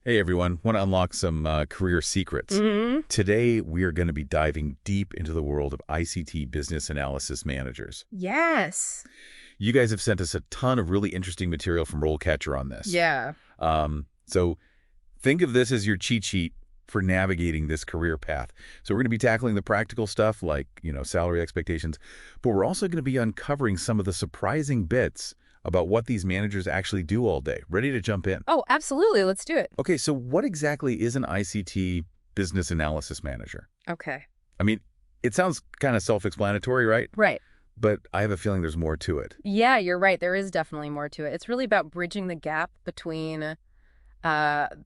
Hey everyone, want to unlock some career secrets. Hmm. Today we are going to be diving deep into the world of ICT Business Analysis Managers. Yes. You guys have sent us a ton of really interesting material from RoleCatcher on this. Yeah. So think of this as your cheat sheet for navigating this career path. So we're going to be tackling the practical stuff like, salary expectations, but we're also going to be uncovering some of the surprising bits about what these managers actually do all day. Ready to jump in? Oh, absolutely. Let's do it. Okay, so what exactly is an ICT Business Analysis Manager? Okay. I mean, it sounds kind of self-explanatory, right? Right. But I have a feeling there's more to it. Yeah, you're right. There is definitely more to it. It's really about bridging the gap between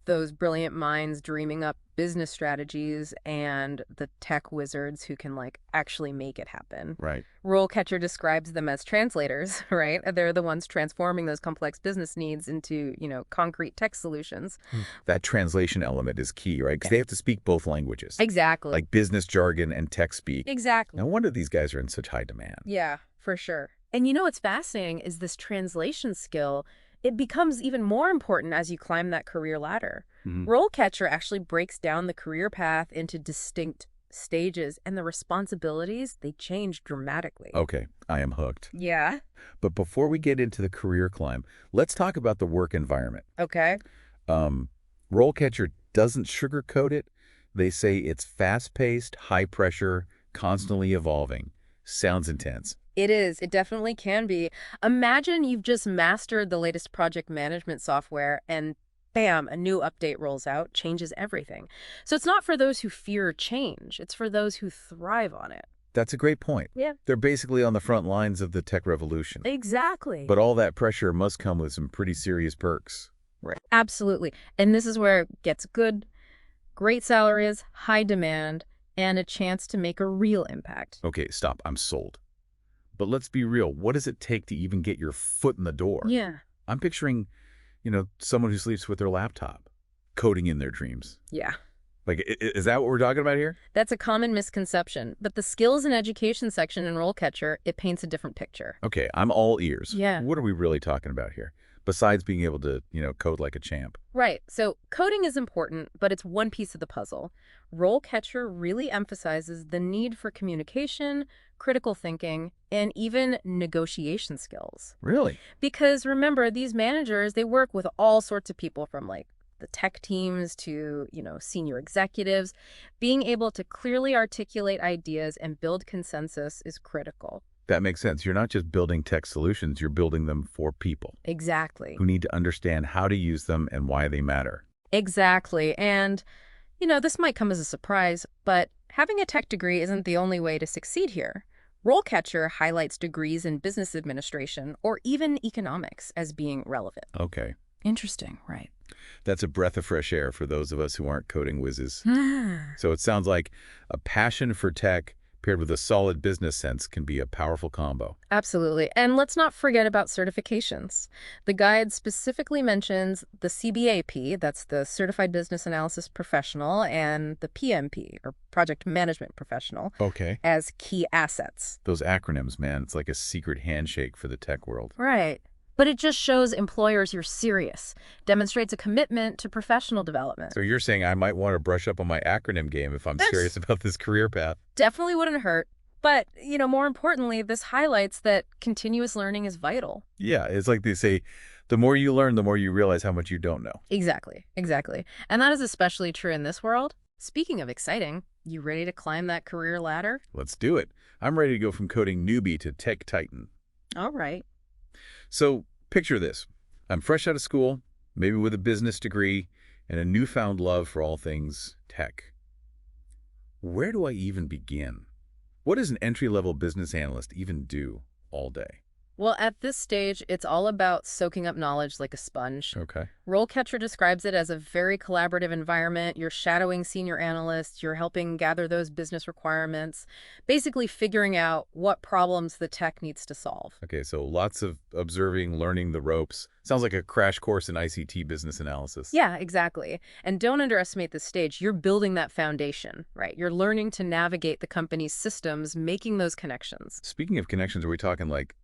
those brilliant minds dreaming up business strategies and the tech wizards who can actually make it happen. Right. RoleCatcher describes them as translators, right? They're the ones transforming those complex business needs into, concrete tech solutions. That translation element is key, right? Because they have to speak both languages, Exactly. like business jargon and tech speak. Exactly. No wonder these guys are in such high demand. Yeah, for sure. And what's fascinating is this translation skill. It becomes even more important as you climb that career ladder. Mhm. RoleCatcher actually breaks down the career path into distinct stages, and the responsibilities, they change dramatically. Okay, I am hooked. Yeah. But before we get into the career climb, let's talk about the work environment. Okay. Um, RoleCatcher doesn't sugarcoat it. They say it's fast-paced, high-pressure, constantly evolving. Sounds intense. It is. It definitely can be. Imagine you've just mastered the latest project management software and bam, a new update rolls out, changes everything. So it's not for those who fear change. It's for those who thrive on it. That's a great point. Yeah. They're basically on the front lines of the tech revolution. Exactly. But all that pressure must come with some pretty serious perks. Right. Absolutely. And this is where it gets good, great salaries, high demand, and a chance to make a real impact. Okay, stop. I'm sold. But let's be real. What does it take to even get your foot in the door? Yeah. I'm picturing, someone who sleeps with their laptop, coding in their dreams. Yeah. Like, is that what we're talking about here? That's a common misconception. But the skills and education section in RoleCatcher, it paints a different picture. Okay, I'm all ears. Yeah. What are we really talking about here? Besides being able to, code like a champ. Right. So coding is important, but it's one piece of the puzzle. RoleCatcher really emphasizes the need for communication, critical thinking, and even negotiation skills. Really? Because remember, these managers, they work with all sorts of people from the tech teams to, senior executives. Being able to clearly articulate ideas and build consensus is critical. That makes sense. You're not just building tech solutions, you're building them for people Exactly. who need to understand how to use them and why they matter. Exactly. And, this might come as a surprise, but having a tech degree isn't the only way to succeed here. RoleCatcher highlights degrees in business administration or even economics as being relevant. Okay. Interesting, right? That's a breath of fresh air for those of us who aren't coding whizzes. So it sounds like a passion for tech paired with a solid business sense can be a powerful combo. Absolutely. And let's not forget about certifications. The guide specifically mentions the CBAP, that's the Certified Business Analysis Professional, and the PMP, or Project Management Professional, Okay. as key assets. Those acronyms, man, it's like a secret handshake for the tech world. Right. But it just shows employers you're serious, demonstrates a commitment to professional development. So you're saying I might want to brush up on my acronym game if I'm That's- serious about this career path. Definitely wouldn't hurt. But, more importantly, this highlights that continuous learning is vital. Yeah, it's like they say, the more you learn, the more you realize how much you don't know. Exactly, exactly. And that is especially true in this world. Speaking of exciting, you ready to climb that career ladder? Let's do it. I'm ready to go from coding newbie to tech titan. All right. So picture this. I'm fresh out of school, maybe with a business degree, and a newfound love for all things tech. Where do I even begin? What does an entry-level business analyst even do all day? Well, at this stage, it's all about soaking up knowledge like a sponge. Okay. RoleCatcher describes it as a very collaborative environment. You're shadowing senior analysts, you're helping gather those business requirements, basically figuring out what problems the tech needs to solve. Okay, so lots of observing, learning the ropes. Sounds like a crash course in ICT business analysis. Yeah, exactly. And don't underestimate this stage. You're building that foundation, right? You're learning to navigate the company's systems, making those connections. Speaking of connections, are we talking like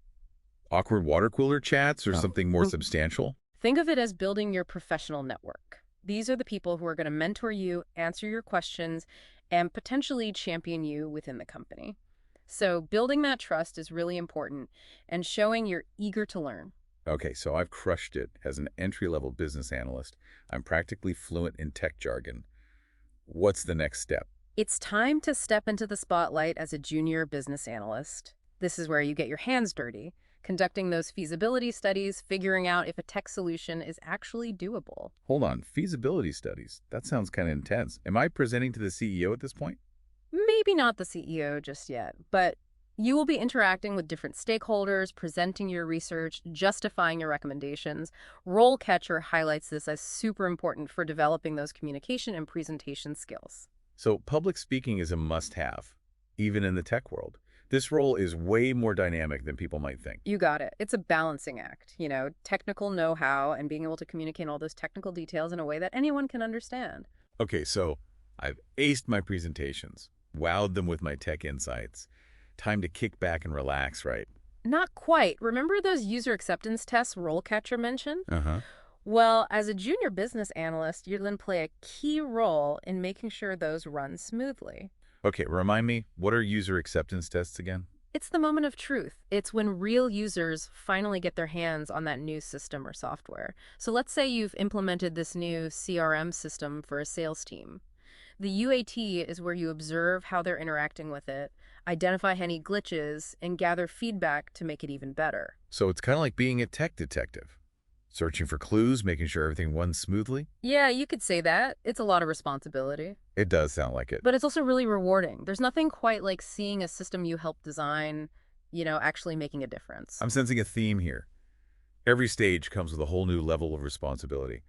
awkward water cooler chats or something more substantial? Think of it as building your professional network. These are the people who are going to mentor you, answer your questions, and potentially champion you within the company. So building that trust is really important and showing you're eager to learn. Okay, so I've crushed it as an entry-level business analyst. I'm practically fluent in tech jargon. What's the next step? It's time to step into the spotlight as a junior business analyst. This is where you get your hands dirty, conducting those feasibility studies, figuring out if a tech solution is actually doable. Hold on, feasibility studies. That sounds kind of intense. Am I presenting to the CEO at this point? Maybe not the CEO just yet, but you will be interacting with different stakeholders, presenting your research, justifying your recommendations. RoleCatcher highlights this as super important for developing those communication and presentation skills. So public speaking is a must-have, even in the tech world. This role is way more dynamic than people might think. You got it. It's a balancing act, technical know-how and being able to communicate all those technical details in a way that anyone can understand. Okay, so I've aced my presentations, wowed them with my tech insights. Time to kick back and relax, right? Not quite. Remember those user acceptance tests RoleCatcher mentioned? Uh-huh. Well, as a junior business analyst, you're going to play a key role in making sure those run smoothly. Okay, remind me, what are user acceptance tests again? It's the moment of truth. It's when real users finally get their hands on that new system or software. So let's say you've implemented this new CRM system for a sales team. The UAT is where you observe how they're interacting with it, identify any glitches, and gather feedback to make it even better. So it's kind of like being a tech detective. Searching for clues, making sure everything runs smoothly? Yeah, you could say that. It's a lot of responsibility. It does sound like it. But it's also really rewarding. There's nothing quite like seeing a system you helped design, actually making a difference. I'm sensing a theme here. Every stage comes with a whole new level of responsibility.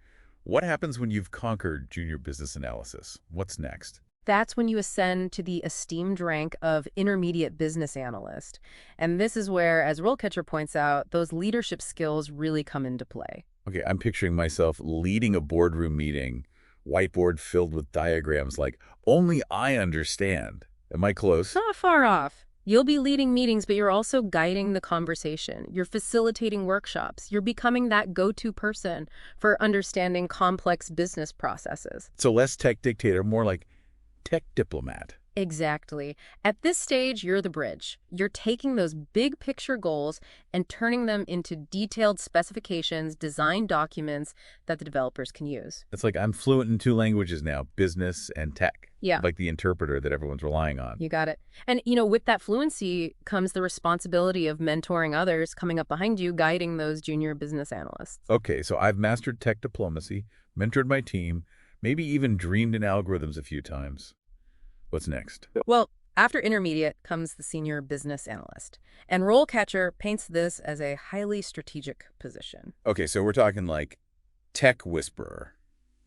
What happens when you've conquered junior business analysis? What's next? That's when you ascend to the esteemed rank of intermediate business analyst. And this is where, as RoleCatcher points out, those leadership skills really come into play. Okay, I'm picturing myself leading a boardroom meeting, whiteboard filled with diagrams like, only I understand. Am I close? Not far off. You'll be leading meetings, but you're also guiding the conversation. You're facilitating workshops. You're becoming that go-to person for understanding complex business processes. So less tech dictator, more like tech diplomat. Exactly. At this stage, you're the bridge. You're taking those big picture goals and turning them into detailed specifications, design documents that the developers can use. It's like I'm fluent in two languages now, business and tech. Yeah. Like the interpreter that everyone's relying on. You got it. And, with that fluency comes the responsibility of mentoring others, coming up behind you, guiding those junior business analysts. Okay, so I've mastered tech diplomacy, mentored my team, maybe even dreamed in algorithms a few times. What's next? Well, after intermediate comes the senior business analyst. And RoleCatcher paints this as a highly strategic position. Okay, so we're talking like tech whisperer,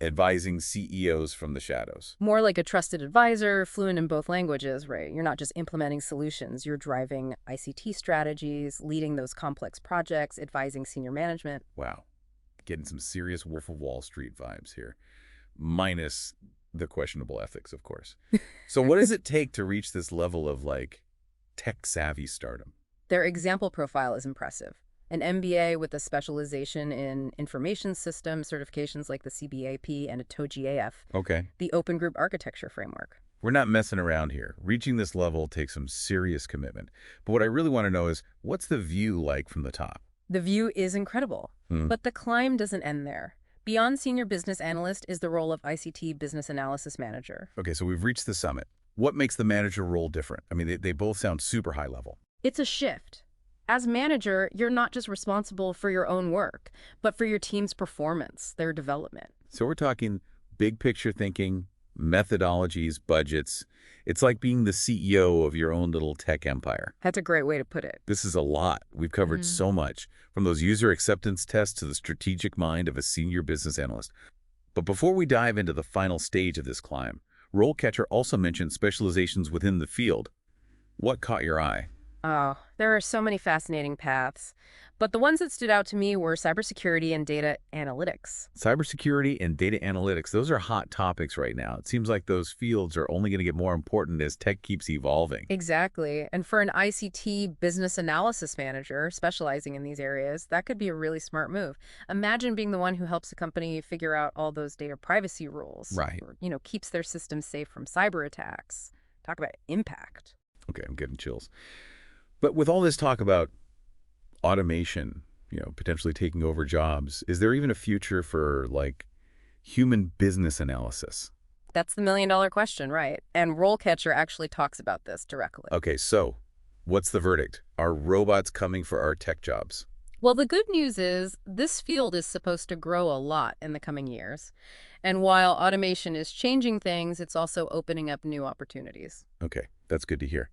advising CEOs from the shadows. More like a trusted advisor, fluent in both languages, right? You're not just implementing solutions. You're driving ICT strategies, leading those complex projects, advising senior management. Wow. Getting some serious Wolf of Wall Street vibes here. Minus the questionable ethics, of course. So what does it take to reach this level of, tech-savvy stardom? Their example profile is impressive. An MBA with a specialization in information system certifications like the CBAP and a TOGAF. Okay. The Open Group Architecture Framework. We're not messing around here. Reaching this level takes some serious commitment. But what I really want to know is, what's the view like from the top? The view is incredible, but the climb doesn't end there. Beyond senior business analyst is the role of ICT Business Analysis Manager. Okay, so we've reached the summit. What makes the manager role different? I mean, they both sound super high level. It's a shift. As manager, you're not just responsible for your own work, but for your team's performance, their development. So we're talking big picture thinking, methodologies, budgets. It's like being the CEO of your own little tech empire. That's a great way to put it. This is a lot. We've covered so much, from those user acceptance tests to the strategic mind of a senior business analyst. But before we dive into the final stage of this climb, RoleCatcher also mentioned specializations within the field. What caught your eye? Oh, there are so many fascinating paths. But the ones that stood out to me were cybersecurity and data analytics. Cybersecurity and data analytics, those are hot topics right now. It seems like those fields are only going to get more important as tech keeps evolving. Exactly. And for an ICT Business Analysis Manager specializing in these areas, that could be a really smart move. Imagine being the one who helps a company figure out all those data privacy rules Right. or, keeps their systems safe from cyber attacks. Talk about impact. Okay, I'm getting chills. But with all this talk about automation, potentially taking over jobs, is there even a future for like human business analysis? That's the million-dollar question, right? And RoleCatcher actually talks about this directly. Okay, so what's the verdict? Are robots coming for our tech jobs? Well, the good news is this field is supposed to grow a lot in the coming years. And while automation is changing things, it's also opening up new opportunities. Okay, that's good to hear.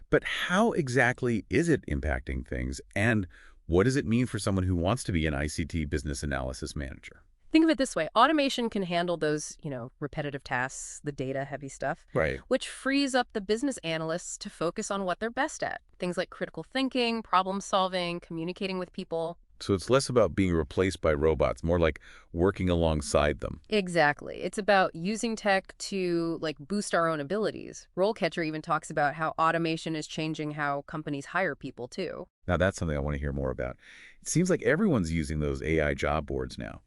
But how exactly is it impacting things, and what does it mean for someone who wants to be an ICT business analysis manager? Think of it this way. Automation can handle those, repetitive tasks, the data-heavy stuff, Right. which frees up the business analysts to focus on what they're best at. Things like critical thinking, problem solving, communicating with people. So it's less about being replaced by robots, more like working alongside them. Exactly. It's about using tech to boost our own abilities. RoleCatcher even talks about how automation is changing how companies hire people too. Now that's something I want to hear more about. It seems like everyone's using those AI job boards now.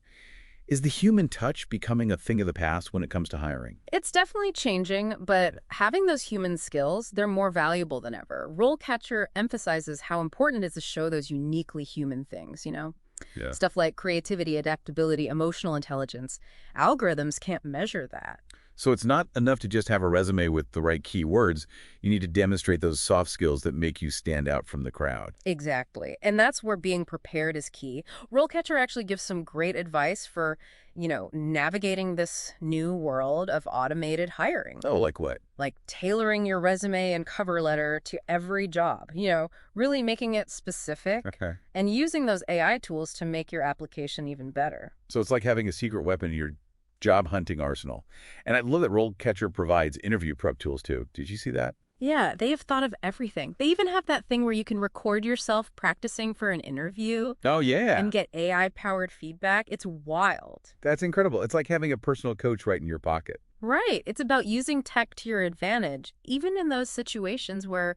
Is the human touch becoming a thing of the past when it comes to hiring? It's definitely changing, but having those human skills, they're more valuable than ever. RoleCatcher emphasizes how important it is to show those uniquely human things. Yeah. Stuff like creativity, adaptability, emotional intelligence. Algorithms can't measure that. So it's not enough to just have a resume with the right keywords. You need to demonstrate those soft skills that make you stand out from the crowd. Exactly. And that's where being prepared is key. RoleCatcher actually gives some great advice for, navigating this new world of automated hiring. Oh, like what? Like tailoring your resume and cover letter to every job, really making it specific Okay. and using those AI tools to make your application even better. So it's like having a secret weapon in your job hunting arsenal. And I love that RoleCatcher provides interview prep tools too. Did you see that? Yeah, they have thought of everything. They even have that thing where you can record yourself practicing for an interview Oh, yeah. and get AI-powered feedback. It's wild. That's incredible. It's like having a personal coach right in your pocket. Right. It's about using tech to your advantage, even in those situations where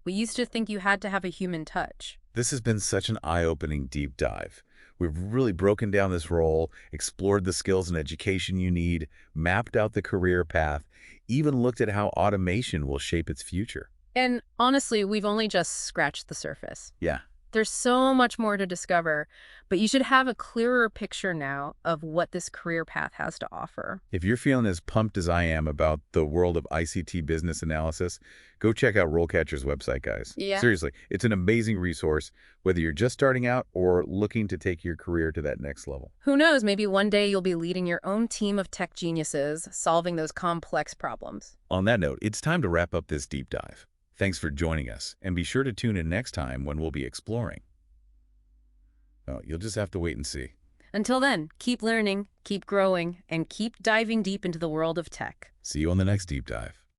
we used to think you had to have a human touch. This has been such an eye-opening deep dive. We've really broken down this role, explored the skills and education you need, mapped out the career path, even looked at how automation will shape its future. And honestly, we've only just scratched the surface. Yeah. There's so much more to discover, but you should have a clearer picture now of what this career path has to offer. If you're feeling as pumped as I am about the world of ICT business analysis, go check out RoleCatcher's website, guys. Yeah. Seriously, it's an amazing resource, whether you're just starting out or looking to take your career to that next level. Who knows, maybe one day you'll be leading your own team of tech geniuses, solving those complex problems. On that note, it's time to wrap up this deep dive. Thanks for joining us, and be sure to tune in next time when we'll be exploring. Oh, you'll just have to wait and see. Until then, keep learning, keep growing, and keep diving deep into the world of tech. See you on the next deep dive.